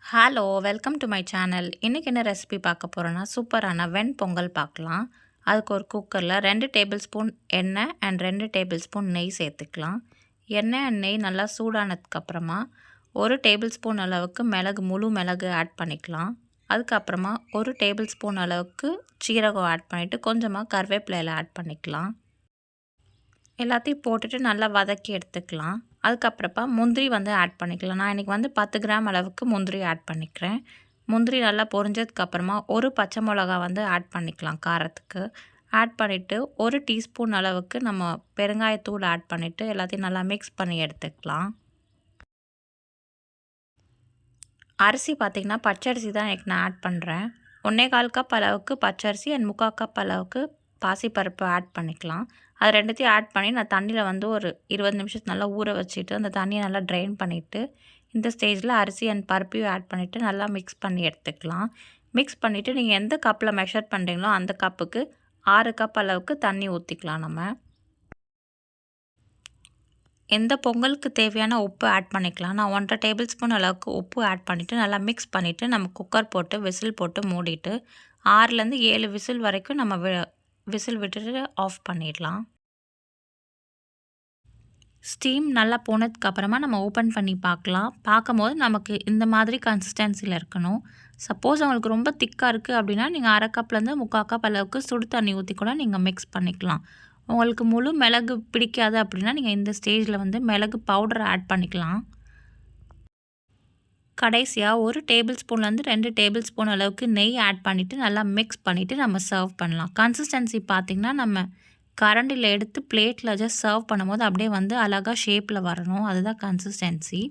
Hello welcome to my channel. இன்றைக்கி என்ன recipe பார்க்க போகிறோன்னா சூப்பரான வெண்பொங்கல் பார்க்கலாம். அதுக்கு ஒரு குக்கரில் 2 டேபிள் ஸ்பூன் எண்ணெய் அண்ட் 2 டேபிள் ஸ்பூன் நெய் சேர்த்துக்கலாம். எண்ணெய் அண்ட் நெய் நல்லா சூடானதுக்கப்புறமா 1 டேபிள் ஸ்பூன் அளவுக்கு முழு மிளகு ஆட் பண்ணிக்கலாம். அதுக்கப்புறமா 1 டேபிள் ஸ்பூன் அளவுக்கு சீரகம் ஆட் பண்ணிவிட்டு கொஞ்சமாக கருவேப்பிலையில் ஆட் பண்ணிக்கலாம். எல்லாத்தையும் போட்டுட்டு நல்லா வதக்கி எடுத்துக்கலாம். அதுக்கப்புறப்பா முந்திரி ஆட் பண்ணிக்கலாம். நான் இன்றைக்கி 10 கிராம் அளவுக்கு முந்திரி ஆட் பண்ணிக்கிறேன். முந்திரி நல்லா பொரிஞ்சதுக்கப்புறமா ஒரு பச்சை மிளகா ஆட் பண்ணிக்கலாம் காரத்துக்கு. ஆட் பண்ணிவிட்டு 1 டீஸ்பூன் அளவுக்கு நம்ம பெருங்காயத்தூள் ஆட் பண்ணிவிட்டு எல்லாத்தையும் நல்லா மிக்ஸ் பண்ணி எடுத்துக்கலாம். அரிசி பார்த்திங்கன்னா பச்சரிசி தான் எனக்கு நான் ஆட் பண்ணுறேன். 1/4 கப் அளவுக்கு பச்சரிசி அண்ட் 3/4 கப் அளவுக்கு பாசிப்பருப்பு ஆட் பண்ணிக்கலாம். அது ரெண்டுத்தையும் ஆட் பண்ணி நான் தண்ணியில் ஒரு 20 நிமிஷத்துக்கு நல்லா ஊற வச்சுட்டு அந்த தண்ணியை நல்லா ட்ரைன் பண்ணிவிட்டு இந்த ஸ்டேஜில் அரிசி அண்ட் பருப்பையும் ஆட் பண்ணிவிட்டு நல்லா மிக்ஸ் பண்ணி எடுத்துக்கலாம். மிக்ஸ் பண்ணிவிட்டு நீங்கள் எந்த கப்பில் மெஷர் பண்ணுறீங்களோ அந்த கப்புக்கு 6 கப் அளவுக்கு தண்ணி ஊற்றிக்கலாம். நம்ம எந்த பொங்கலுக்கு தேவையான உப்பு ஆட் பண்ணிக்கலாம். நான் 1.5 டேபிள் ஸ்பூன் அளவுக்கு உப்பு ஆட் பண்ணிவிட்டு நல்லா மிக்ஸ் பண்ணிவிட்டு நம்ம குக்கர் போட்டு விசில் போட்டு மூடிட்டு 6லேருந்து 7 விசில் வரைக்கும் நம்ம விசில் விட்டுட்டு ஆஃப் பண்ணிடலாம். ஸ்டீம் நல்லா போனதுக்கப்புறமா நம்ம ஓப்பன் பண்ணி பார்க்கலாம். பார்க்கும்போது நமக்கு இந்த மாதிரி கன்சிஸ்டன்சியில் இருக்கணும். சப்போஸ் உங்களுக்கு ரொம்ப திக்காக இருக்குது அப்படின்னா நீங்கள் 1/2 கப்லேருந்து 3/4 கப் அளவுக்கு சுடு தண்ணி ஊற்றி கூட நீங்கள் மிக்ஸ் பண்ணிக்கலாம். உங்களுக்கு முழு மிளகு பிடிக்காது அப்படின்னா நீங்கள் இந்த ஸ்டேஜில் மிளகு பவுடர் ஆட் பண்ணிக்கலாம். கடைசியாக 1 டேபிள் ஸ்பூன்லேருந்து 2 டேபிள் ஸ்பூன் அளவுக்கு நெய் ஆட் பண்ணிவிட்டு நல்லா மிக்ஸ் பண்ணிவிட்டு நம்ம சர்வ் பண்ணலாம். கன்சிஸ்டன்சி பார்த்திங்கன்னா நம்ம கரண்டியில் எடுத்து பிளேட்டில் ஜஸ்ட் சர்வ் பண்ணும்போது அப்படியே அழகாக ஷேப்பில் வரணும். அதுதான் கன்சிஸ்டன்சி.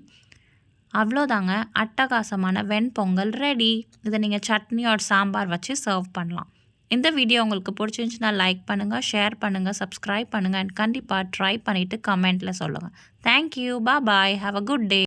அவ்வளோதாங்க, அட்டகாசமான வெண்பொங்கல் ரெடி. இதை நீங்கள் சட்னி ஆர் சாம்பார் வச்சு சர்வ் பண்ணலாம். இந்த வீடியோ உங்களுக்கு பிடிச்சிருந்துச்சுன்னா லைக் பண்ணுங்கள், ஷேர் பண்ணுங்கள், சப்ஸ்கிரைப் பண்ணுங்கள் அண்ட் கண்டிப்பாக ட்ரை பண்ணிவிட்டு கமெண்ட்டில் சொல்லுங்கள். Thank you, bye, have a good day.